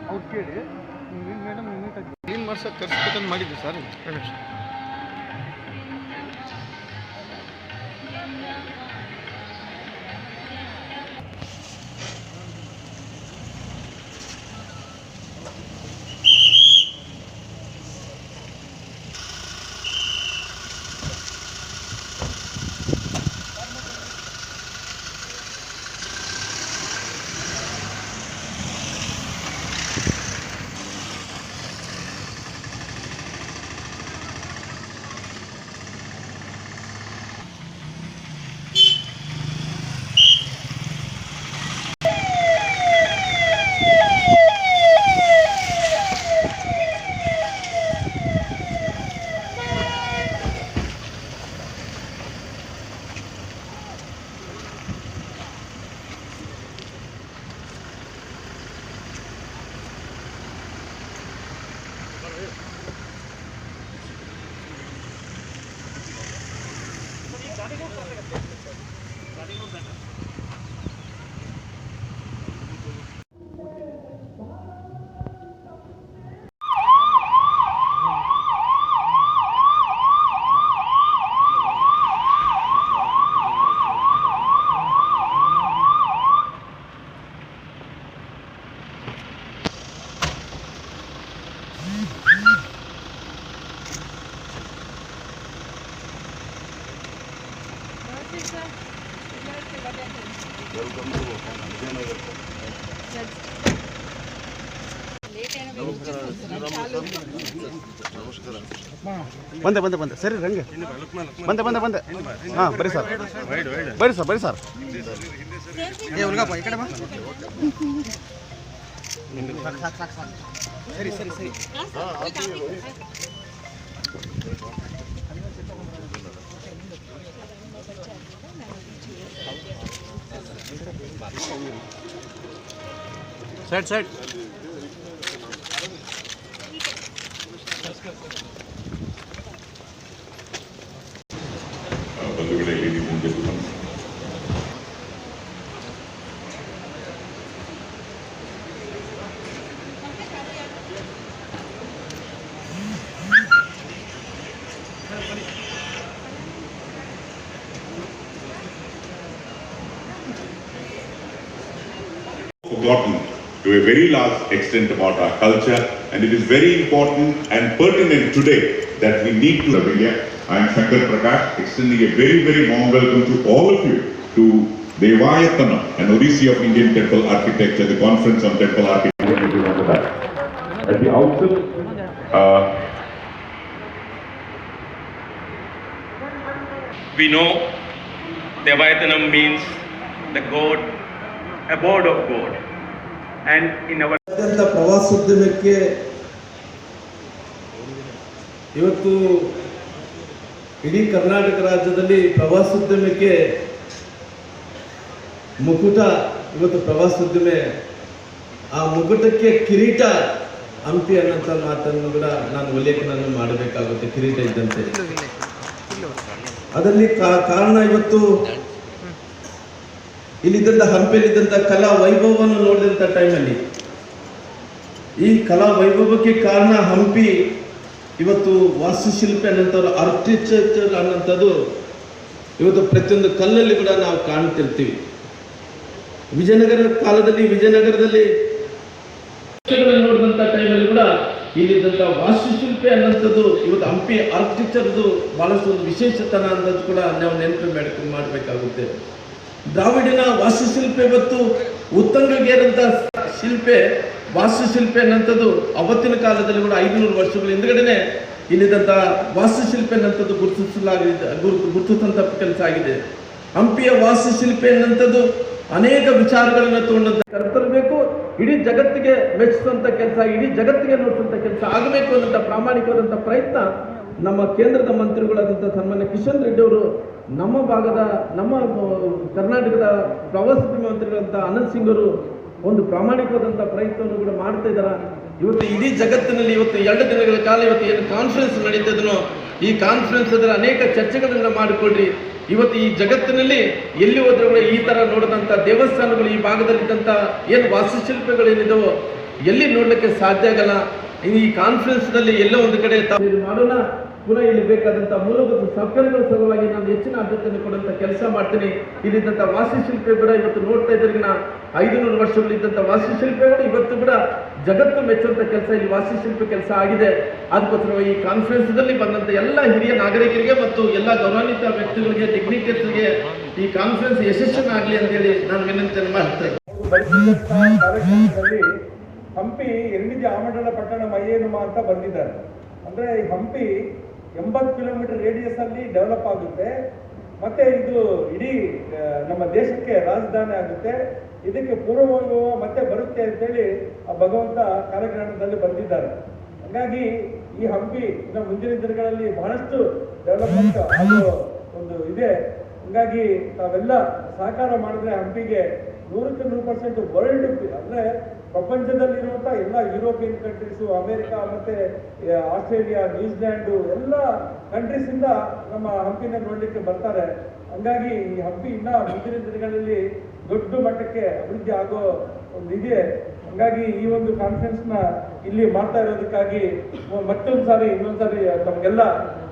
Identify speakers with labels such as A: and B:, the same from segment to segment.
A: ಅವ್ರು ಕೇಳಿ ಮೇಡಮ್ ನೀಟಾಗಿ ಕ್ಲೀನ್ ಮಾಡ್ಸೋಕೆ ಕರ್ಸ್ಬೇಕಂತ ಮಾಡಿದ್ದೆ ಸರ್. ಬಂದೆ ಸರಿ ರಂಗೆ ಬಂದೆ ಹಾಂ ಬರ್ರಿ ಸರ್ ಬರ್ರಿ ಸರ್ ಈ ಕಡೆ ಸರಿ side
B: forgotten to a very large extent about our culture, and it is very important and pertinent today that we need to. I am Shankar Prakash, extending a very warm welcome to all of you to Devayatana, an Odyssey of Indian temple architecture, the conference on temple architecture. At the outset,
C: we know Devayatanam means the God, abode of God, and in our
D: ಪ್ರವಾಸೋದ್ಯಮಕ್ಕೆ ಇವತ್ತು ಇಡೀ ಕರ್ನಾಟಕ ರಾಜ್ಯದಲ್ಲಿ ಪ್ರವಾಸೋದ್ಯಮಕ್ಕೆ ಮುಕುಟ ಇವತ್ತು ಪ್ರವಾಸೋದ್ಯಮ ಆ ಮುಕುಟಕ್ಕೆ ಕಿರೀಟ ಹಂಪಿ ಅನ್ನೋಂಥ ಮಾತನ್ನು ಕೂಡ ನಾನು ಉಲ್ಲೇಖನನ್ನು ಮಾಡಬೇಕಾಗುತ್ತೆ. ಕಿರೀಟ ಇದ್ದಂತೆ ಅದರಲ್ಲಿ ಕಾರಣ ಇವತ್ತು ಇಲ್ಲಿದ್ದಂಥ ಹಂಪಿಯಲ್ಲಿದ್ದಂಥ ಕಲಾ ವೈಭವವನ್ನು ನೋಡಿದಂಥ ಟೈಮಲ್ಲಿ ಈ ಕಲಾ ವೈಭವಕ್ಕೆ ಕಾರಣ ಹಂಪಿ ಇವತ್ತು ವಾಸ್ತುಶಿಲ್ಪ ಅನ್ನೋಂಥದ್ದು ಆರ್ಕಿಟೆಕ್ಚರ್ ಅನ್ನೋಂಥದ್ದು ಇವತ್ತು ಪ್ರತಿಯೊಂದು ಕಲ್ಲಲ್ಲಿ ಕೂಡ ನಾವು ಕಾಣ್ತಿರ್ತೀವಿ. ವಿಜಯನಗರದ ಕಾಲದಲ್ಲಿ ವಿಜಯನಗರದಲ್ಲಿ ನೋಡಿದಂಥ ಟೈಮಲ್ಲಿ ಕೂಡ ಇಲ್ಲಿದ್ದಂಥ ವಾಸ್ತುಶಿಲ್ಪ ಅನ್ನೋಂಥದ್ದು ಇವತ್ತು ಹಂಪಿ ಆರ್ಕಿಟೆಕ್ಚರ್ದು ಬಹಳಷ್ಟು ಒಂದು ವಿಶೇಷತನ ಅನ್ನೋದು ಕೂಡ ನಾವು ನೆನಪು ಮಾಡಬೇಕಾಗುತ್ತೆ. ದ್ರಾವಿಡಿನ ವಾಸ್ತುಶಿಲ್ಪ ಇವತ್ತು ಉತ್ತಂಗಗೇರಂಥ ಶಿಲ್ಪೆ ವಾಸ್ತುಶಿಲ್ಪೆ ಅನ್ನೋಂಥದ್ದು ಅವತ್ತಿನ ಕಾಲದಲ್ಲಿ ಕೂಡ 500 ವರ್ಷಗಳ ಹಿಂದ್ಗಡೆನೆ ಇಲ್ಲಿದ್ದಂಥ ವಾಸ್ತುಶಿಲ್ಪೆ ಅನ್ನೋಂಥದ್ದು ಗುರುತಿಸಂಥ ಕೆಲಸ ಆಗಿದೆ. ಹಂಪಿಯ ವಾಸ್ತುಶಿಲ್ಪೆ ಅನ್ನೋಂಥದ್ದು ಅನೇಕ ವಿಚಾರಗಳನ್ನು ತಗೊಂಡಂತ ಕರ್ತರಬೇಕು. ಇಡೀ ಜಗತ್ತಿಗೆ ಮೆಚ್ಚಿಸುವಂಥ ಕೆಲಸ, ಇಡೀ ಜಗತ್ತಿಗೆ ನೋಡಿಸುವಂಥ ಕೆಲಸ ಆಗಬೇಕು ಅನ್ನೋಂಥ ಪ್ರಾಮಾಣಿಕವಾದಂಥ ಪ್ರಯತ್ನ ನಮ್ಮ ಕೇಂದ್ರದ ಮಂತ್ರಿಗಳಾದಂಥ ಸನ್ಮಾನ್ಯ ಕಿಶನ್ ರೆಡ್ಡಿ ಅವರು ನಮ್ಮ ಭಾಗದ ನಮ್ಮ ಕರ್ನಾಟಕದ ಪ್ರವಾಸೋದ್ಯಮ ಮಂತ್ರಿಗಳಂತ ಅನಂತ್ ಸಿಂಗ್ ಅವರು ಒಂದು ಪ್ರಾಮಾಣಿಕವಾದಂಥ ಪ್ರಯತ್ನವನ್ನು ಕೂಡ ಮಾಡ್ತಾ ಇದ್ದಾರೆ. ಇವತ್ತು ಇಡೀ ಜಗತ್ತಿನಲ್ಲಿ ಇವತ್ತು 2 ದಿನಗಳ ಕಾಲ ಇವತ್ತು ಏನು ಕಾನ್ಫರೆನ್ಸ್ ನಡೀತಿದನೋ ಈ ಕಾನ್ಫರೆನ್ಸ್ ಅದರ ಅನೇಕ ಚರ್ಚೆಗಳನ್ನು ಮಾಡಿಕೊಳ್ಳ್ರಿ. ಇವತ್ತು ಈ ಜಗತ್ತಿನಲ್ಲಿ ಎಲ್ಲಿ ಹೋದ್ರೂ ಕೂಡ ಈ ತರ ನೋಡಿದಂಥ ದೇವಸ್ಥಾನಗಳು ಈ ಭಾಗದಲ್ಲಿದ್ದಂಥ ಏನು ವಾಸ್ತುಶಿಲ್ಪಗಳೇನಿದಾವೋ ಎಲ್ಲಿ ನೋಡ್ಲಿಕ್ಕೆ ಸಾಧ್ಯ ಆಗಲ್ಲ. ಈ ಕಾನ್ಫರೆನ್ಸ್ನಲ್ಲಿ ಎಲ್ಲೋ ಒಂದು ಕಡೆ ಮಾಡೋಣ. ಪುನಃ ಇಲ್ಲಿ ಬೇಕಾದಂಥ ಮೂಲಭೂತ ಸೌಕರ್ಯಗಳ ಸಲುವಾಗಿ ನಾನು ಹೆಚ್ಚಿನ ಆದ್ಯತೆಯನ್ನು ಕೊಡುವಂಥ ಕೆಲಸ ಮಾಡ್ತೀನಿ. ಇಲ್ಲಿದ್ದಂಥ ವಾಸ್ತುಶಿಲ್ಪಗಳು ಇವತ್ತು ನೋಡ್ತಾ ಇದ್ರಿಗಿನ 500 ವರ್ಷಗಳಿದ್ದಂಥ ವಾಸ್ತುಶಿಲ್ಪಗಳು ಇವತ್ತು ಕೂಡ ಜಗತ್ತು ಮೆಚ್ಚುವಂಥ ಕೆಲಸ ಇಲ್ಲಿ ವಾಸ್ತುಶಿಲ್ಪ ಕೆಲಸ ಆಗಿದೆ. ಅದಕ್ಕೋಸ್ಕರ ಈ ಕಾನ್ಫರೆನ್ಸ್ನಲ್ಲಿ ಬಂದಂಥ ಎಲ್ಲ ಹಿರಿಯ ನಾಗರಿಕರಿಗೆ ಮತ್ತು ಎಲ್ಲ ಗೌರವಾನ್ವಿತ ವ್ಯಕ್ತಿಗಳಿಗೆ ಡಿಗ್ನಿಟೇಟ್ಸ್ಗೆ ಈ ಕಾನ್ಫರೆನ್ಸ್ ಯಶಸ್ವಿಯಾಗಲಿ ಅಂತೇಳಿ ನಾನು ವಿನಂತಿಯನ್ನು ಮಾಡ್ತೇನೆ.
E: ಕಾರ್ಯಕ್ರಮದಲ್ಲಿ ಹಂಪಿ ಎಲ್ಲಿದೆ ಆಮಂಡಲ ಪಟ್ಟಣ ಮೈಯೇನುಮ ಅಂತ ಬಂದಿದ್ದಾರೆ. ಅಂದರೆ ಈ ಹಂಪಿ 80 ಕಿಲೋಮೀಟರ್ ರೇಡಿಯಸ್ ಅಲ್ಲಿ ಡೆವಲಪ್ ಆಗುತ್ತೆ, ಮತ್ತೆ ಇದು ಇಡೀ ನಮ್ಮ ದೇಶಕ್ಕೆ ರಾಜಧಾನಿ ಆಗುತ್ತೆ, ಇದಕ್ಕೆ ಪೂರ್ವವೈಭವ ಮತ್ತೆ ಬರುತ್ತೆ ಅಂತೇಳಿ ಆ ಭಗವಂತ ಕಾರ್ಯಕ್ರಮದಲ್ಲಿ ಬಂದಿದ್ದಾರೆ. ಹಾಗಾಗಿ ಈ ಹಂಪಿ ಇನ್ನು ಮುಂದಿನ ದಿನಗಳಲ್ಲಿ ಬಹಳಷ್ಟು ಡೆವಲಪ್ಮೆಂಟ್ ಆಗೋ ಒಂದು ಇದೆ. ಹಾಗಾಗಿ ತಾವೆಲ್ಲ ಸಹಕಾರ ಮಾಡಿದ್ರೆ ಹಂಪಿಗೆ 100% ವರ್ಲ್ಡ್ ಅಂದ್ರೆ ಪ್ರಪಂಚದಲ್ಲಿರುವಂಥ ಎಲ್ಲ ಯುರೋಪಿಯನ್ ಕಂಟ್ರೀಸು, ಅಮೆರಿಕಾ ಮತ್ತೆ ಆಸ್ಟ್ರೇಲಿಯಾ, ನ್ಯೂಜಿಲ್ಯಾಂಡು ಎಲ್ಲ ಕಂಟ್ರೀಸಿಂದ ನಮ್ಮ ಹಂಪಿನ ನೋಡ್ಲಿಕ್ಕೆ ಬರ್ತಾರೆ. ಹಂಗಾಗಿ ಈ ಹಂಪಿ ಇನ್ನ ಮುಂದಿನ ದಿನಗಳಲ್ಲಿ ದೊಡ್ಡ ಮಟ್ಟಕ್ಕೆ ಅಭಿವೃದ್ಧಿ ಆಗೋ ಒಂದು ಇದೆ. ಹಂಗಾಗಿ ಈ ಒಂದು ಕಾನ್ಫರೆನ್ಸ್ನ ಇಲ್ಲಿ ಮಾಡ್ತಾ ಇರೋದಕ್ಕಾಗಿ ಇನ್ನೊಂದ್ಸಾರಿ ತಮಗೆಲ್ಲ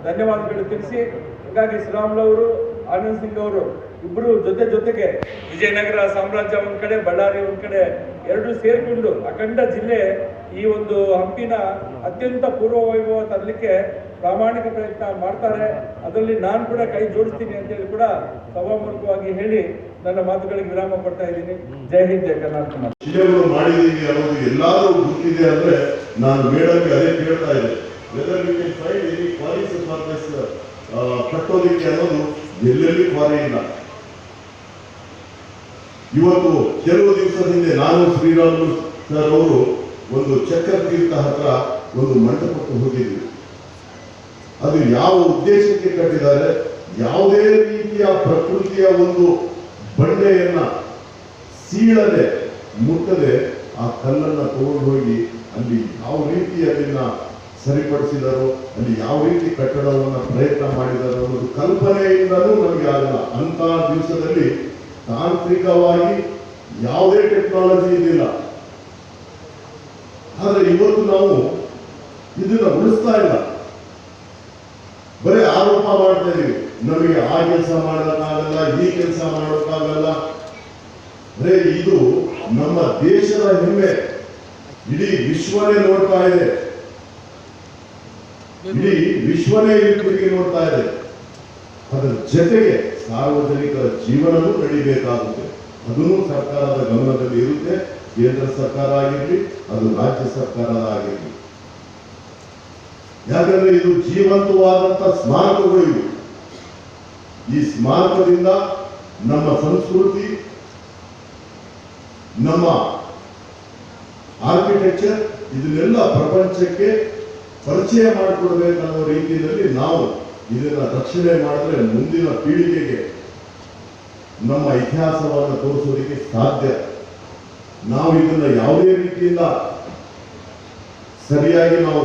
E: ಧನ್ಯವಾದಗಳು ತಿಳಿಸಿ, ಹಾಗಾಗಿ ಶ್ರೀರಾಮುಲು ಅವರು, ಆನಂದ್ ಸಿಂಗ್ ಅವರು ಇಬ್ಬರು ಜೊತೆಗೆ ವಿಜಯನಗರ ಸಾಮ್ರಾಜ್ಯ ಒಂದ್ ಕಡೆ, ಬಳ್ಳಾರಿ ಒಂದ್ ಕಡೆ ಎರಡು ಸೇರ್ಕೊಂಡು ಅಖಂಡ ಜಿಲ್ಲೆ ಈ ಒಂದು ಹಂಪಿನ ಅತ್ಯಂತ ಪೂರ್ವ ವೈಭವ ತರಲಿಕ್ಕೆ ಪ್ರಾಮಾಣಿಕ ಪ್ರಯತ್ನ ಮಾಡ್ತಾರೆ. ಅದರಲ್ಲಿ ನಾನು ಕೂಡ ಕೈ ಜೋಡಿಸ್ತೀನಿ ಅಂತೇಳಿ ಕೂಡ ಸಭಾಮೂಲಕವಾಗಿ ಹೇಳಿ ನನ್ನ ಮಾತುಗಳಿಗೆ ವಿರಾಮ ಕೊಡ್ತಾ ಇದ್ದೀನಿ. ಜೈ ಹಿಂದ್, ಜೈ ಕರ್ನಾಟಕ.
F: ಮಾಡಿದೀವಿ ಅನ್ನೋದು ಎಲ್ಲಾದ್ರೂ ಗೊತ್ತಿದೆ ಅಂದ್ರೆ ನಾನು ಮೇಡಮ್ಗೆ ಅದೇ ಕೇಳ್ತಾ ಇದ್ದೆ, whether we can find any quarries for this ಕಟ್ಟೋದಿಕ್ಕೆ ಅನ್ನೋದು ಎಲ್ಲೆಲ್ಲಿ ಕ್ವಾರಿ ಇಲ್ಲ. ಇವತ್ತು ಕೆಲವು ದಿವಸದ ಹಿಂದೆ ನಾನು ಶ್ರೀರಾಮುಲು ಸರ್ ಅವರು ಒಂದು ಚಕ್ರತೀರ್ಥ ಹತ್ರ ಒಂದು ಮಂಟಪಕ್ಕೆ ಹೋಗಿದ್ವಿ. ಅದು ಯಾವ ಉದ್ದೇಶಕ್ಕೆ ಕಟ್ಟಿದ್ದಾರೆ, ಯಾವುದೇ ರೀತಿಯ ಪ್ರಕೃತಿಯ ಒಂದು ಬಂಡೆಯನ್ನ ಸೀಳದೆ ಮುಟ್ಟದೆ ಆ ಕಲ್ಲನ್ನ ತಗೊಂಡು ಹೋಗಿ ಅಲ್ಲಿ ಯಾವ ರೀತಿ ಅದನ್ನ ಸರಿಪಡಿಸಿದಾರೋ, ಅಲ್ಲಿ ಯಾವ ರೀತಿ ಕಟ್ಟಡವನ್ನು ಪ್ರಯತ್ನ ಮಾಡಿದಾರೋ ಅನ್ನೋದು ಕಲ್ಪನೆಯಿಂದಲೂ ನಮಗೆ ಆಗಲ್ಲ. ಅಂತ ದಿವಸದಲ್ಲಿ ತಾಂತ್ರಿಕವಾಗಿ ಯಾವುದೇ ಟೆಕ್ನಾಲಜಿ ಇದಿಲ್ಲ. ಆದ್ರೆ ಇವತ್ತು ನಾವು ಇದನ್ನ ಉಳಿಸ್ತಾ ಇಲ್ಲ, ಬರೀ ಆರೋಪ ಮಾಡ್ತಾ ಇದೀವಿ. ನಮಗೆ ಆ ಕೆಲಸ ಮಾಡೋಕ್ಕಾಗಲ್ಲ, ಈ ಕೆಲಸ ಮಾಡೋಕ್ಕಾಗಲ್ಲ. ಬರೇ ಇದು ನಮ್ಮ ದೇಶದ ಹೆಮ್ಮೆ, ಇಡೀ ವಿಶ್ವನೇ ನೋಡ್ತಾ ಇದೆ, ಇಡೀ ವಿಶ್ವನೇ ಈ ನೋಡ್ತಾ ಇದೆ. ಅದರ ಜೊತೆಗೆ ಸಾರ್ವಜನಿಕರ ಜೀವನವೂ ನಡಿಬೇಕಾಗುತ್ತೆ. ಅದನ್ನು ಸರ್ಕಾರದ ಗಮನದಲ್ಲಿ ಇರುತ್ತೆ. ಕೇಂದ್ರ ಸರ್ಕಾರ ಆಗಿರಲಿ, ಅದು ರಾಜ್ಯ ಸರ್ಕಾರದ ಆಗಿರಲಿ. ಯಾಕಂದ್ರೆ ಇದು ಜೀವಂತವಾದಂತ ಸ್ಮಾರಕಗಳು ಇವು. ಈ ಸ್ಮಾರಕದಿಂದ ನಮ್ಮ ಸಂಸ್ಕೃತಿ, ನಮ್ಮ ಆರ್ಕಿಟೆಕ್ಚರ್ ಇದನ್ನೆಲ್ಲ ಪ್ರಪಂಚಕ್ಕೆ ಪರಿಚಯ ಮಾಡಿಕೊಡ್ಬೇಕನ್ನೋ ರೀತಿಯಲ್ಲಿ ನಾವು ಇದನ್ನ ರಕ್ಷಣೆ ಮಾಡಿದ್ರೆ ಮುಂದಿನ ಪೀಳಿಗೆಗೆ ನಮ್ಮ ಇತಿಹಾಸವನ್ನು ತೋರಿಸೋದಕ್ಕೆ ಸಾಧ್ಯ. ನಾವು ಇದನ್ನ ಯಾವುದೇ ರೀತಿಯಿಂದ ಸರಿಯಾಗಿ ನಾವು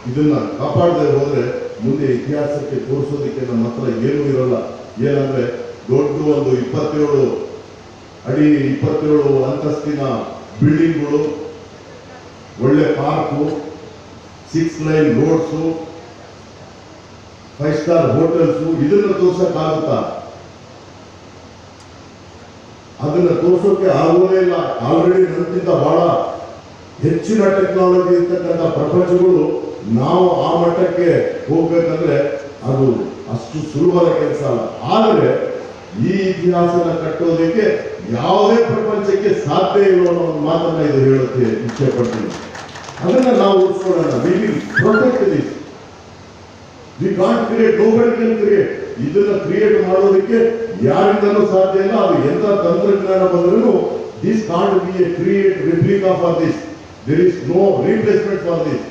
F: ಇದನ್ನ ಕಾಪಾಡದೆ ಹೋದ್ರೆ ಮುಂದೆ ಇತಿಹಾಸಕ್ಕೆ ತೋರಿಸೋದಕ್ಕೆ ನಮ್ಮ ಹತ್ರ ಏನೂ ಇರಲ್ಲ. ಏನಂದ್ರೆ ದೊಡ್ಡ ಒಂದು 27 ಅಡಿ 27 ಅಂತಸ್ತಿನ ಬಿಲ್ಡಿಂಗ್ಗಳು, ಒಳ್ಳೆ park, 6 line roads, 5 star hotels, ಇದನ್ನ ತೋರ್ಸಕ್ಕಾಗುತ್ತಾ? ಅದನ್ನ ತೋರ್ಸೋಕೆ ಆಗೋದೇ ಇಲ್ಲ. ಆಲ್ರೆಡಿ ನಮ್ಗಿಂತ ಬಹಳ ಹೆಚ್ಚಿನ ಟೆಕ್ನಾಲಜಿ ಇರ್ತಕ್ಕಂಥ ಪ್ರಪಂಚಗಳು ನಾವು ಆ ಮಟ್ಟಕ್ಕೆ ಹೋಗ್ಬೇಕಂದ್ರೆ ಅದು ಅಷ್ಟು ಸುಲಭದ ಕೆಲಸ ಅಲ್ಲ. ಆದರೆ ಈ ಇತಿಹಾಸನ ಕಟ್ಟೋದಕ್ಕೆ ಯಾವುದೇ ಪ್ರಪಂಚಕ್ಕೆ ಸಾಧ್ಯ ಇಲ್ಲ ಅನ್ನೋ ಒಂದು ಮಾತನ್ನ ಇದು ಹೇಳೋಕೆ ಇಚ್ಛೆ ಪಡ್ತೀನಿ. ಅದನ್ನ ನಾವು ಉಳಿಸ್ಕೊಳ್ಳೋಣ. We will protect this. We can't create, nobody can create. ಇದನ್ನ ಕ್ರಿಯೇಟ್ ಮಾಡೋದಕ್ಕೆ ಯಾರಿಂದಲೂ ಸಾಧ್ಯ ಇಲ್ಲ. ಅದು ಎಂತ ತಂತ್ರಜ್ಞಾನ ಬಂದರೂ this can't be a create replica for this. There is no replacement for this.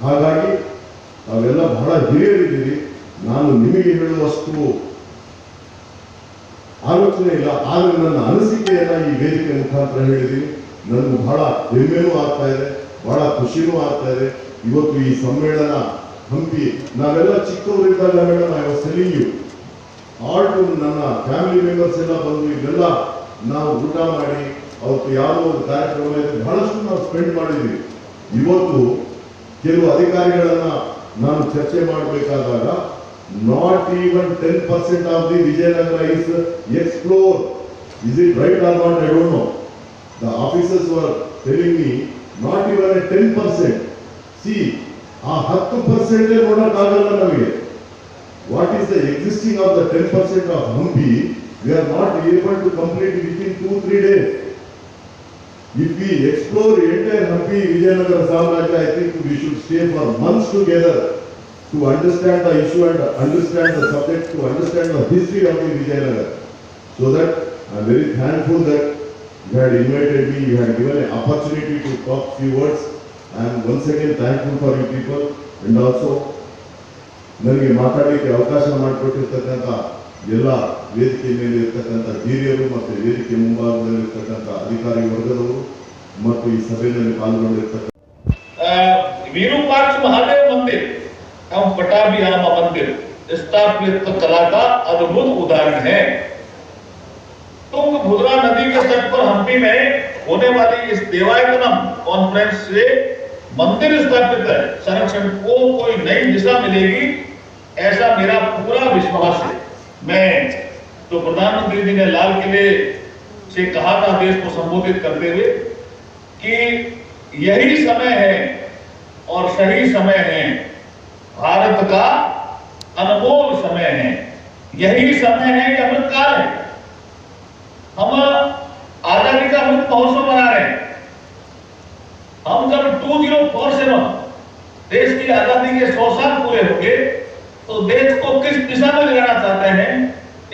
F: ಹಾಗಾಗಿ ತಾವೆಲ್ಲ ಬಹಳ ಹಿರಿಯರಿದ್ದೀರಿ. ನಾನು ನಿಮಗೆ ಹೇಳುವಷ್ಟು ಆಲೋಚನೆ ಇಲ್ಲ, ಆದರೆ ನನ್ನ ಅನಿಸಿಕೆಯನ್ನ ಈ ವೇದಿಕೆ ಮುಖಾಂತರ ಹೇಳಿದ್ದೀನಿ. ನನಗೆ ಬಹಳ ಹೆಮ್ಮೆನೂ ಆಗ್ತಾ ಇದೆ, ಬಹಳ ಖುಷಿನೂ ಆಗ್ತಾ ಇದೆ. ಇವತ್ತು ಈ ಸಮ್ಮೇಳನ ಹಂಪಿ, ನಾವೆಲ್ಲ ಚಿಕ್ಕವರಿದ್ದಾಗ madam, I was telling you, all to ನನ್ನ ಫ್ಯಾಮಿಲಿ ಮೆಂಬರ್ಸ್ ಎಲ್ಲ ಬಂದು ಇವೆಲ್ಲ ನಾವು ಊಟ ಮಾಡಿ ಅವತ್ತು ಯಾವುದೋ ಒಂದು ಕಾರ್ಯಕ್ರಮ ಇದೆ ಬಹಳಷ್ಟು ನಾವು ಸ್ಪೆಂಡ್ ಮಾಡಿದ್ವಿ. ಇವತ್ತು ಕೆಲವು ಅಧಿಕಾರಿಗಳನ್ನ ನಾನು ಚರ್ಚೆ ಮಾಡಬೇಕಾದಾಗ not even 10% of the Vijayanagara is explore. Is it right or not? I don't know. The officers were telling me not even a 10%. See ಆ 10% ನೋಡಕ್ಕಾಗಲ್ಲ ನಮಗೆ. What is the existing of the 10% of Hampi? We are not able to complete within 2-3 days. If we explore entire Hampi Vijayanagara Samrajya, I think we should stay for months together to understand the issue and understand the subject, to understand the history of the Vijayanagara. So that I am very thankful that you had invited me, you had given an opportunity to talk few words. I am once again thankful for you people, and also ನನಗೆ ಮಾತಾಡಲಿಕ್ಕೆ ಅವಕಾಶ ಮಾಡಿಕೊಟ್ಟಿರ್ತಕ್ಕಂಥ ಎಲ್ಲ ವೇದಿಕೆ ಮೇಲೆ ಇರ್ತಕ್ಕಂಥ ಹಿರಿಯರು ಮತ್ತು ವೇದಿಕೆ ಮುಂಭಾಗದಲ್ಲಿರ್ತಕ್ಕಂಥ ಅಧಿಕಾರಿ ವರ್ಗದವರು ಮತ್ತು ಈ ಸಭೆಯಲ್ಲಿ ಪಾಲ್ಗೊಂಡಿರ್ತಕ್ಕಂಥ
G: विरूपाक्ष महादेव मंदिर एवं पटाभिराम मंदिर स्थापित कला का अद्भुत उदाहरण है। तुंगभद्रा नदी के तट पर हम्पी में होने वाली इस देवायतनम कॉन्फ्रेंस से मंदिर स्थापित है, संरक्षण को कोई नई दिशा मिलेगी, ऐसा मेरा पूरा विश्वास है। मैं तो प्रधानमंत्री जी ने लाल किले से कहा था देश को संबोधित करते हुए कि यही समय है और सही समय है, भारत का अनमोल समय है, यही समय है कि अमृतकाल है। हम आजादी का अमृत महोत्सव मना रहे हैं। हम जब 2047 देश की आजादी के 100 साल पूरे होंगे तो देश को किस दिशा में ले जाना चाहते हैं,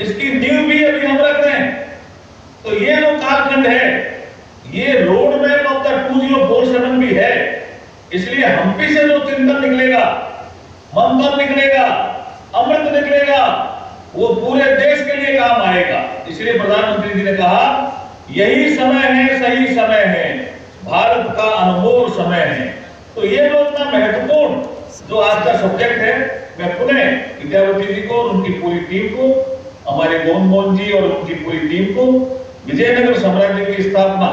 G: इसकी नींव भी अभी हम रख रहे हैं। तो ये जो कालखंड है, ये रोड मैप ऑफ द 2047 भी है। इसलिए हम्पी से जो चिंतन निकलेगा, मंथन निकलेगा, अमृत निकलेगा, वो पूरे देश के लिए काम आएगा। इसलिए प्रधानमंत्री जी ने कहा यही समय है, सही समय है, भारत का अनमोल समय है। तो ये जो इतना महत्वपूर्ण जो आज का सब्जेक्ट है, मैं पुनः विद्यावती जी को और उनकी पूरी टीम को, हमारे गोविंद मोहन जी और उनकी पूरी टीम को, विजयनगर साम्राज्य की स्थापना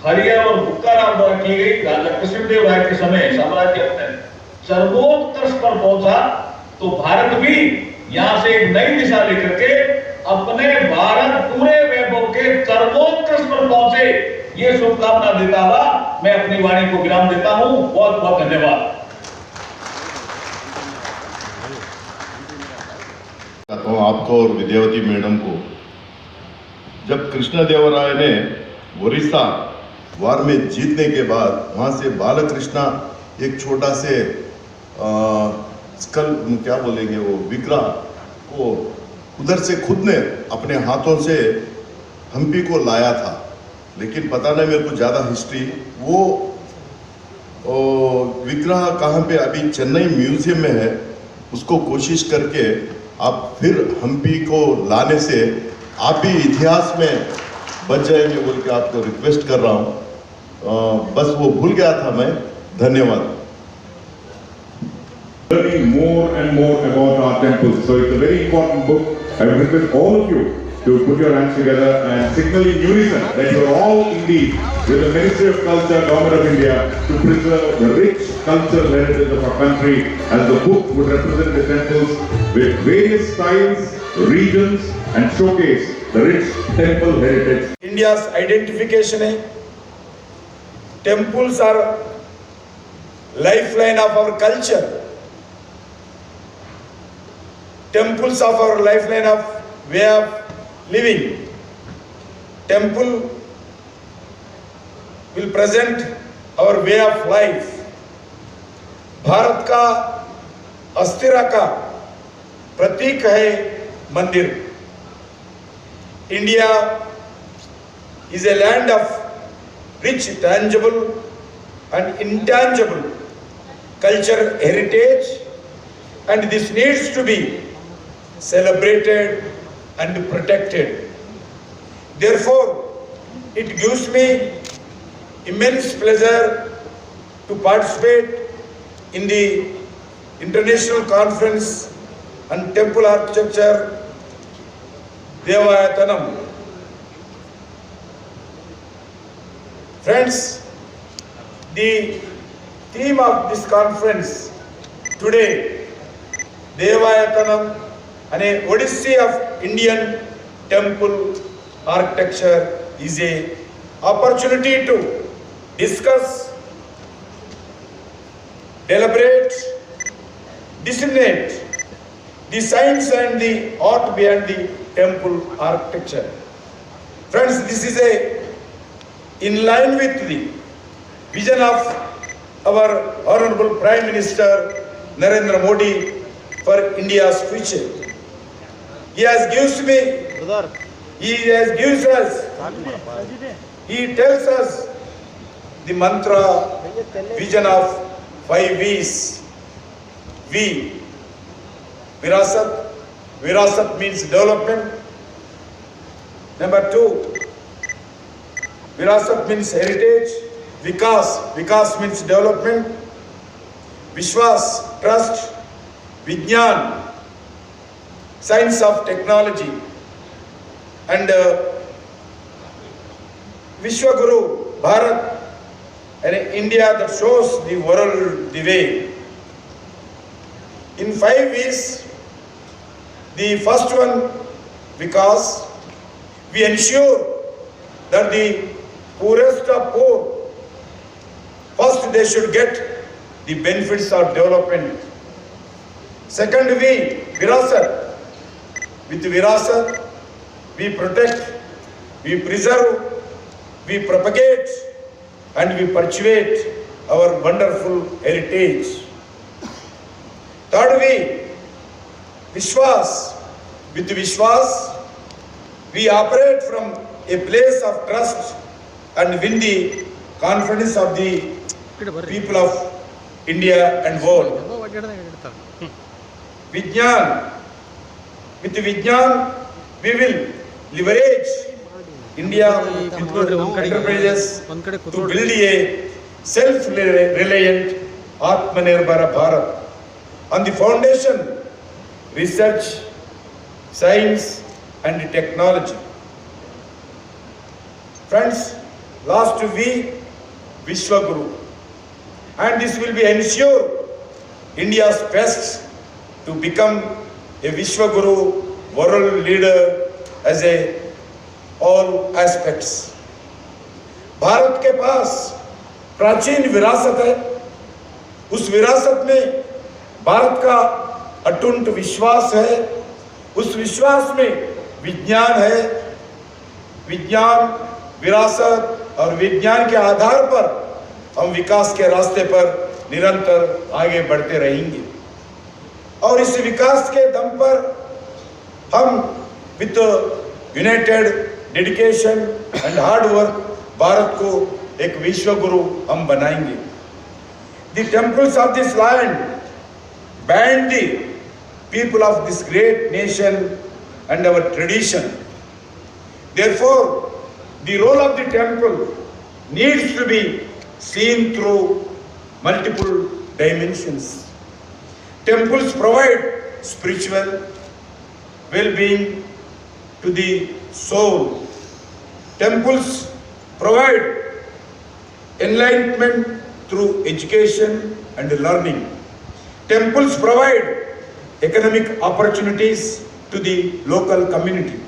G: हरिहर और बुक्काराम द्वारा की गई, राजा कृष्णदेव राय के समय साम्राज्य अपने सर्वोत्कर्ष पर पहुंचा, तो भारत भी यहाँ से एक नई दिशा लेकर के अपने भारत पूरे वैभव के सर्वोत्कर्ष पर पहुंचे, ये शुभकामना देता हुआ मैं अपनी वाणी को विराम देता हूं। बहुत बहुत धन्यवाद।
F: आपको और विद्यावती मैडम को, जब कृष्णदेवराय ने ओडिशा वार में जीतने के बाद वहाँ से बालकृष्णा एक छोटा से स्कल क्या बोलेंगे वो विग्रह को उधर से खुद ने अपने हाथों से हम्पी को लाया था। लेकिन पता नहीं मेरे को ज़्यादा हिस्ट्री, वो विग्रह कहाँ पे अभी चेन्नई म्यूजियम में है, उसको कोशिश करके आप फिर हम्पी को लाने से आप भी इतिहास में बच जाएंगे बोल के आपको रिक्वेस्ट कर रहा हूँ। बस वो भूल गया था मैं। धन्यवाद।
B: Learning more and more about our temples. So it's a very important book. I would request all of you to put your hands together and signal in unison that you are all indeed with the Ministry of Culture, Government of India, to preserve the rich cultural heritage of our country, as the book would represent the temples with various styles, regions, and showcase the rich temple heritage.
E: India's identification है. Temples are lifeline of our culture. Temples of our lifeline of way of living. Temple will present our way of life. Bharat का अस्थिरता का प्रतीक है मंदिर. India is a land of rich, tangible and intangible cultural heritage, and this needs to be celebrated and protected. Therefore, it gives me immense pleasure to participate in the International Conference on Temple Architecture Devayatanam. Friends, the theme of this conference today, Devayatanam, an Odyssey of Indian temple architecture, is a opportunity to discuss, deliberate, disseminate the science and the art behind the temple architecture. Friends, this is in line with the vision of our Honorable Prime Minister Narendra Modi for India's future. He tells us the mantra, vision of 5 V's. V, Virasat. Virasat means development. Number 2, Virasat means heritage. Vikas. Vikas means development. Vishwas, trust. Vijnan, science of technology. And Vishwaguru, Bharat, and India that shows the world the way. In 5 V's, the first one, because we ensure that the poorest of poor, first they should get the benefits of development. Second V, Virasat. With Virasat, we protect, we preserve, we propagate, and we perpetuate our wonderful heritage. Third V, Vishwas. With Vishwas, we operate from a place of trust and win the confidence of the people of India and world. Vijnan. With Vijnan, we will leverage India enterprises to build a self-reliant Atmanirbhar Bharat on the foundation research, science and technology. Friends, last week Vishwaguru, and this will be ensure India's best to become a Vishwaguru world leader as a all aspects. Bharat के पास प्राचीन विरासत है, उस विरासत में भारत का अटूट विश्वास है, उस विश्वास में विज्ञान है, विज्ञान, विरासत और विज्ञान के आधार पर हम विकास के रास्ते पर निरंतर आगे बढ़ते रहेंगे और इस विकास के दम पर हम with United dedication and hard work Bharat को एक विश्व गुरु हम बनाएंगे. The temples of this land bind the people of this great nation and our tradition. Therefore, the role of the temple needs to be seen through multiple dimensions. Temples provide spiritual well-being to the soul. Temples provide enlightenment through education and learning. Temples provide economic opportunities to the local community.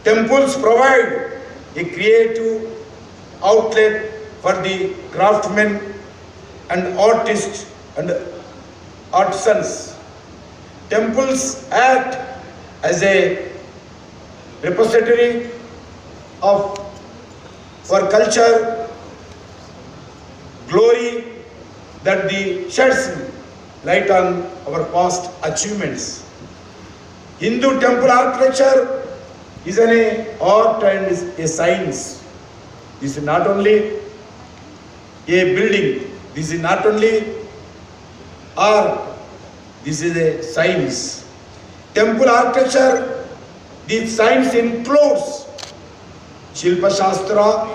E: Temples provide a creative outlet for the craftsmen and artists and artisans. Temples act as a repository of for culture, glory that the sheds light on our past achievements. Hindu temple architecture is an art and is a science. This is not only a building, this is not only art, this is a science. Temple architecture, the science includes Shilpa Shastra,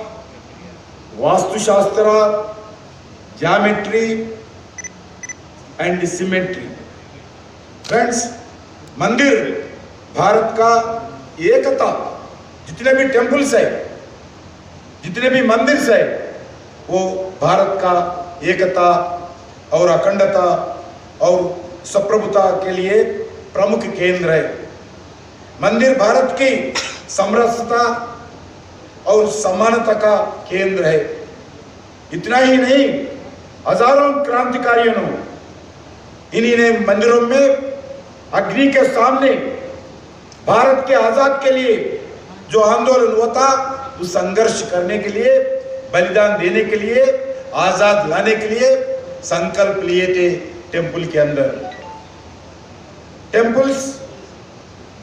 E: Vastu Shastra, geometry and symmetry. Friends, मंदिर भारत का
H: एकता, जितने भी temples है, जितने भी मंदिर है, वो भारत का एकता और अखंडता और संप्रभुता के लिए प्रमुख केंद्र है। मंदिर भारत की समरसता और समानता का केंद्र है। इतना ही नहीं, हजारों क्रांतिकारियों ने इन्हीं मंदिरों में अग्नि के सामने भारत के आजाद के लिए जो आंदोलन हुआ था, उस संघर्ष करने के लिए, बलिदान देने के लिए, आजाद लाने के लिए संकल्प लिए थे। टेम्पल के अंदर, टेम्पल्स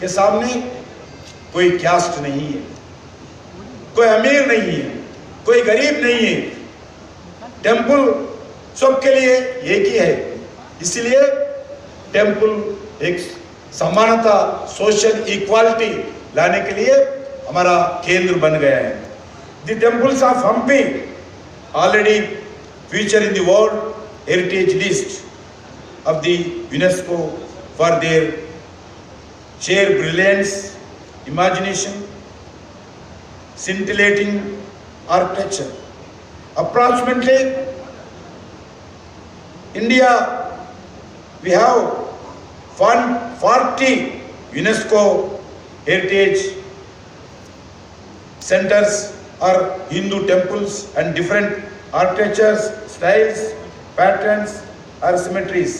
H: के सामने कोई कास्ट नहीं है, कोई अमीर नहीं है, कोई गरीब नहीं है। टेम्पल सबके लिए एक ही है। इसलिए टेम्पल एक समानता, सोशल इक्वालिटी लाने के लिए हमारा केंद्र बन गया है। The temples of Hampi already feature in the world heritage list of the UNESCO for their sheer brilliance, imagination, scintillating architecture. Approximately, India, we have 140 UNESCO heritage centers or Hindu temples and different architectures, styles, patterns or symmetries.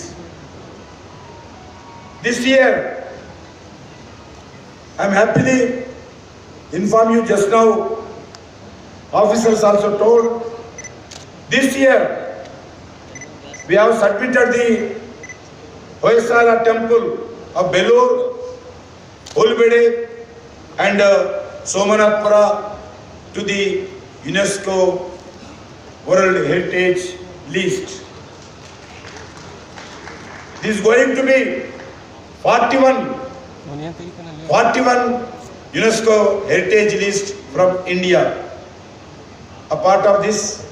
H: This year, I am happily inform you just now, officers also told, this year we have submitted the Hoysala temple of Belur, Ulbede and Somanathpura to the UNESCO World Heritage list. This is going to be 41 UNESCO heritage list from India. A part of this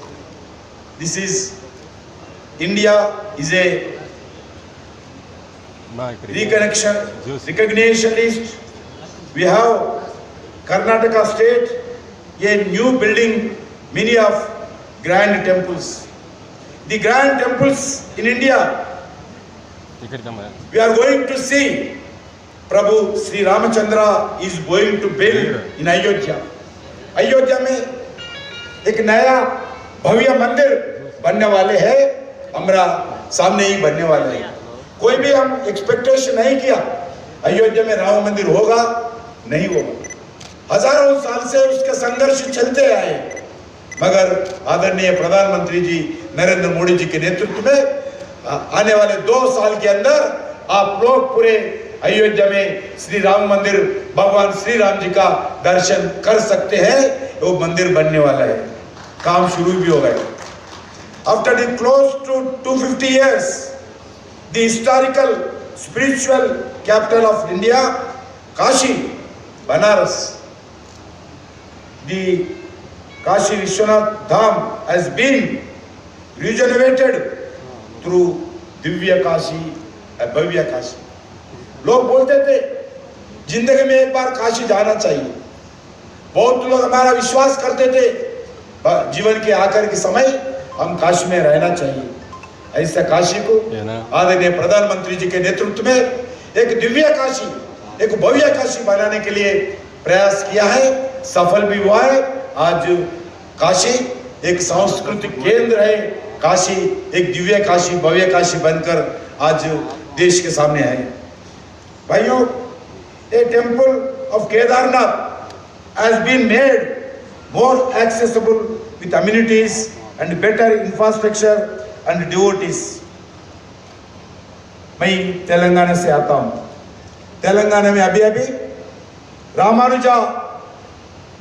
H: is India is a recognition list. We have Karnataka state, a new building many of grand temples. The grand temples in India, we are going to see Prabhu Sri Ramachandra is going to build in Ayodhya. Ayodhya में एक नया भव्य मंदिर बनने वाले हैं, हमारा सामने ही बनने वाले हैं। कोई भी हम एक्सपेक्टेशन नहीं किया अयोध्या में राम मंदिर होगा, नहीं होगा। हजारों साल से उसके संघर्ष चलते आए, मगर आदरणीय प्रधानमंत्री जी नरेंद्र मोदी जी के नेतृत्व में आने वाले 2 साल के अंदर आप लोग पूरे अयोध्या में श्री राम मंदिर, भगवान श्री राम जी का दर्शन कर सकते हैं। वो मंदिर बनने वाला है, काम शुरू भी हो गया। After the close to 250 years, the historical spiritual capital of India, Kashi, Banaras, the Kashi Vishwanath Dham has been regenerated through Divya Kashi, भव्य काशी। लोग बोलते थे जिंदगी में एक बार काशी जाना चाहिए। बहुत लोग हमारा विश्वास करते थे जीवन के आखिर के समय हम काशी में रहना चाहिए। ऐसा काशी को आदरणीय प्रधानमंत्री जी के नेतृत्व में एक दिव्य काशी, एक भव्य काशी बनाने के लिए प्रयास किया है, सफल भी हुआ है। आज काशी एक सांस्कृतिक केंद्र है, काशी एक दिव्य काशी, भव्य काशी बनकर आज देश के सामने आई। भाइयों, a temple of Kedarnath has been made more accessible with amenities and better infrastructure and devotees. मैं तेलंगाना से आता हूँ। तेलंगाना में अभी अभी रामानुजा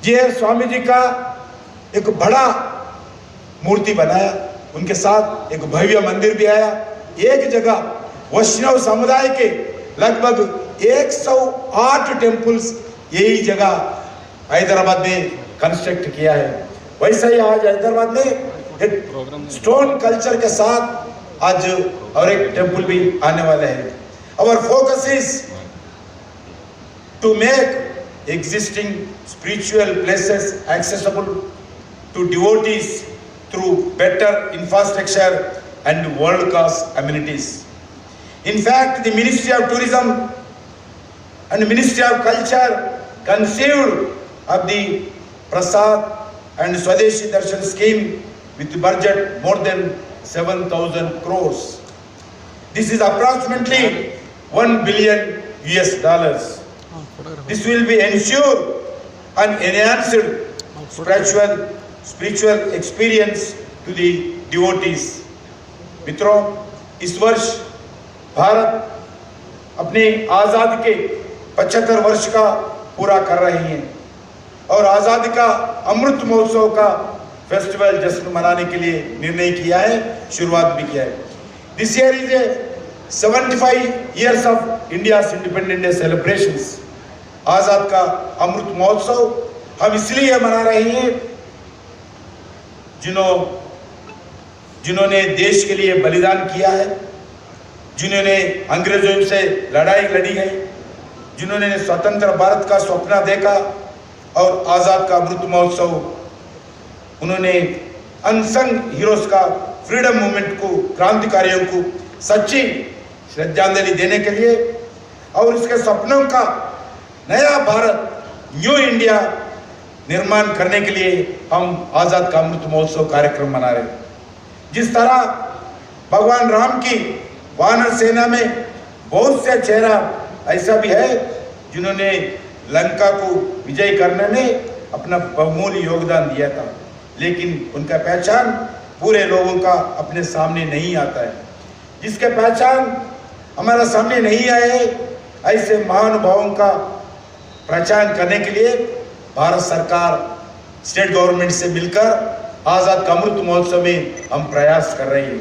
H: जी स्वामी जी का एक बड़ा मूर्ति बनाया, उनके साथ एक भव्य मंदिर भी आया। एक जगह वैष्णव समुदाय के लगभग 108 टेम्पल्स यही जगह हैदराबाद में कंस्ट्रक्ट किया है। वैसा ही आज हैदराबाद में एक स्टोन कल्चर के साथ आज और एक टेम्पल भी आने वाले हैं। Our focus is to make existing spiritual places accessible to devotees through better infrastructure and world-class amenities. In fact, the Ministry of Tourism and Ministry of Culture conceived of the Prasad and Swadeshi Darshan scheme with budget more than 7,000 crores. This is approximately $1 billion. This will be ensure an enhanced spiritual experience to the devotees. मित्रों, इस वर्ष भारत अपने आज़ादी के 75 वर्ष का पूरा कर रही है और आज़ादी का अमृत महोत्सव का फेस्टिवल जश्न मनाने के लिए निर्णय किया है, शुरुआत भी किया है। This year is a 75 years of India's Independence Day celebrations. आज़ाद का अमृत महोत्सव हम इसलिए मना रहे हैं जिन्होंने देश के लिए बलिदान किया है, जिन्होंने अंग्रेजों से लड़ाई लड़ी है, जिन्होंने स्वतंत्र भारत का स्वप्न देखा और आज़ाद का अमृत महोत्सव उन्होंने अनसंग हीरोज का फ्रीडम मूवमेंट को, क्रांतिकारियों को सच्ची श्रद्धांजलि देने के लिए और इसके सपनों का नया भारत, न्यू इंडिया निर्माण करने के लिए हम आज़ाद का अमृत महोत्सव कार्यक्रम मना रहे हैं। जिस तरह भगवान राम की वानर सेना में बहुत से चेहरा ऐसा भी है जिन्होंने लंका को विजय करने में अपना बहुमूल्य योगदान दिया था, लेकिन उनका पहचान पूरे लोगों का अपने सामने नहीं आता है। जिसके पहचान हमारा सामने नहीं आए, ऐसे महानुभावों का पहचान करने के लिए भारत सरकार स्टेट गवर्नमेंट से मिलकर आज़ाद का अमृत महोत्सव में हम प्रयास कर रहे हैं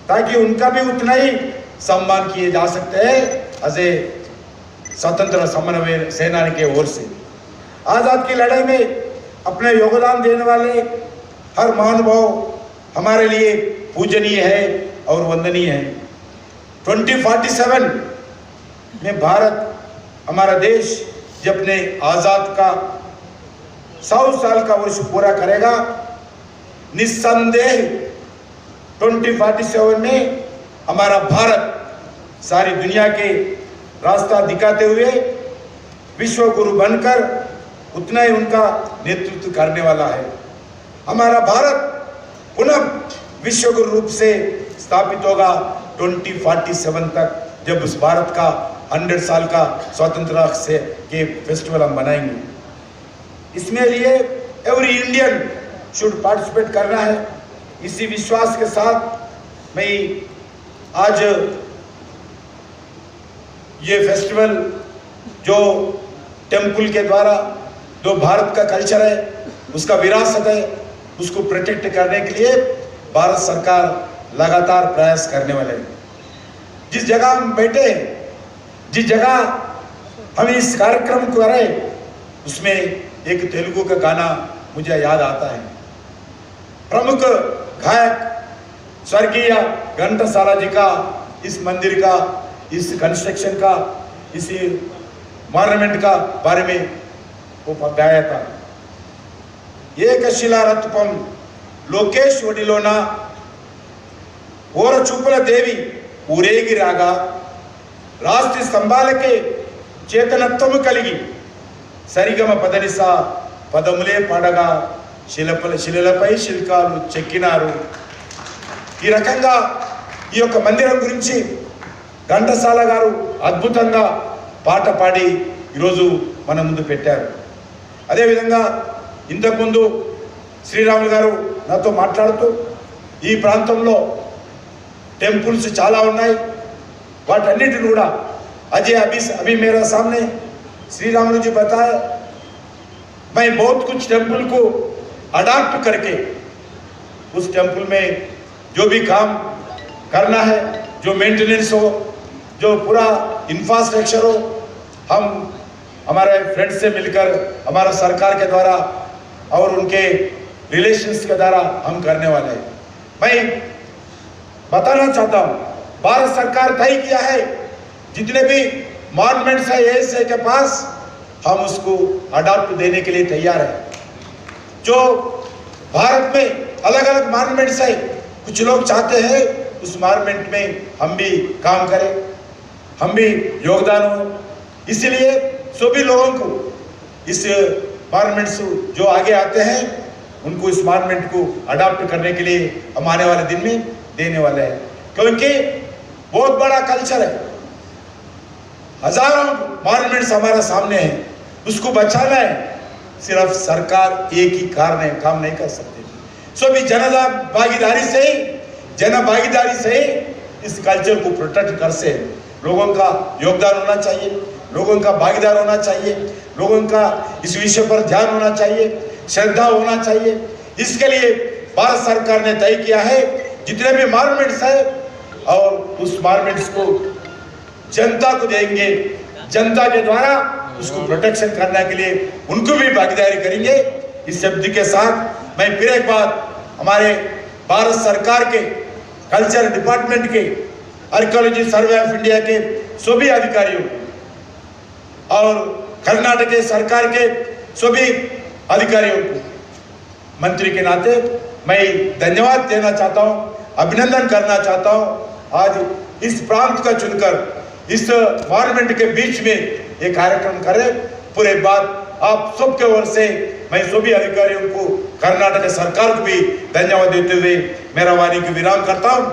H: ताकि उनका भी उतना ही सम्मान किए जा सकते हैं एज ए स्वतंत्र समन्वय सेनानी के ओर से। आज़ाद की लड़ाई में अपने योगदान देने वाले हर महानुभाव हमारे लिए पूजनीय है और वंदनीय है। 2047 में भारत, हमारा देश जब अपने आज़ाद का 100 साल का वर्ष पूरा करेगा, निस्संदेह 2047 में हमारा भारत सारी दुनिया के रास्ता दिखाते हुए विश्व गुरु बनकर उतना ही उनका नेतृत्व करने वाला है। हमारा भारत पुनः विश्व गुरु रूप से स्थापित होगा 2047 तक, जब उस भारत का 100 साल का स्वतंत्रता से के फेस्टिवल हम मनाएंगे। इसमें लिए एवरी इंडियन शुड पार्टिसिपेट करना है। इसी विश्वास के साथ मैं आज ये फेस्टिवल जो टेम्पल के द्वारा जो भारत का कल्चर है, उसका विरासत है, उसको प्रोटेक्ट करने के लिए भारत सरकार लगातार प्रयास करने वाले हैं। जिस जगह हम बैठे, जिस जगह हम इस कार्यक्रम को करें, उसमें एक तेलुगु का गाना मुझे याद आता है। प्रमुख गायक स्वर्गीय घंटसाला जी का इस मंदिर का, इस कंस्ट्रक्शन का, इस मॉन्यूमेंट का बारे में वो गाया था। एक शिलारत्पम लोकेश वडिलोना ओर चूपुल देवी ఊరేగి రాగా రాష్ట్ర స్తంభాలకే చేతనత్వము కలిగి సరిగమ పదనిస పదములే పాడగా శిలలపై శిల్కాలు చెక్కినారు. ఈ రకంగా ఈ యొక్క మందిరం గురించి ఘంటసాల గారు అద్భుతంగా పాట పాడి ఈరోజు మన ముందు పెట్టారు. అదేవిధంగా ఇంతకుముందు శ్రీరాములు గారు నాతో మాట్లాడుతూ ఈ ప్రాంతంలో टेम्पल्स चाला उन्नाई, वाटन्निटिनि कूडा अभी मेरा सामने श्री रामुलु जी बताए, मैं बहुत कुछ टेम्पल को अडॉप्ट करके उस टेम्पल में जो भी काम करना है, जो मेंटेनेंस हो, जो पूरा इंफ्रास्ट्रक्चर हो, हम हमारे फ्रेंड्स से मिलकर हमारा सरकार के द्वारा और उनके रिलेशंस के द्वारा हम करने वाले हैं। मैं बताना चाहता हूं, भारत सरकार तय किया है जितने भी मॉन्यूमेंट्स है एएसए के पास हम उसको अडॉप्ट देने के लिए तैयार हैं। जो भारत में अलग अलग मॉन्यूमेंट्स है, कुछ लोग चाहते हैं उस मॉन्यूमेंट में हम भी काम करें, हम भी योगदान हो। इसलिए सभी लोगों को इस मॉन्यूमेंट्स जो आगे आते हैं उनको इस मॉन्यूमेंट को अडॉप्ट करने के लिए हम आने वाले दिन में देने वाले हैं, क्योंकि बहुत बड़ा कल्चर है। हजारों मॉन्यूमेंट्स हमारे सामने हैं, उसको बचाना है। सिर्फ सरकार एक ही काम नहीं कर सकती। सभी भागीदारी से ही इस कल्चर को प्रोटेक्ट कर से लोगों का योगदान होना चाहिए, लोगों का भागीदार होना चाहिए, लोगों का इस विषय पर ध्यान होना चाहिए, श्रद्धा होना चाहिए। इसके लिए भारत सरकार ने तय किया है जितने भी मॉन्यूमेंट्स है और उस मॉन्यूमेंट्स को जनता को देंगे, जनता के द्वारा उसको प्रोटेक्शन करने के लिए उनको भी भागीदारी करेंगे। इस शब्द के साथ मैं फिर एक बार हमारे भारत सरकार के कल्चर डिपार्टमेंट के आर्कियोलॉजी सर्वे ऑफ इंडिया के सभी अधिकारियों और कर्नाटक के सरकार के सभी अधिकारियों को मंत्री के नाते मैं धन्यवाद देना चाहता हूं, अभिनंदन करना चाहता हूं। आज इस प्रांत का चुनकर इस मॉन्यूमेंट के बीच में ये कार्यक्रम करें। पूरे बात आप सबके ओर से मैं सभी अधिकारियों को, कर्नाटक सरकार को भी धन्यवाद देते हुए मेरा वाणी की विराम करता हूं।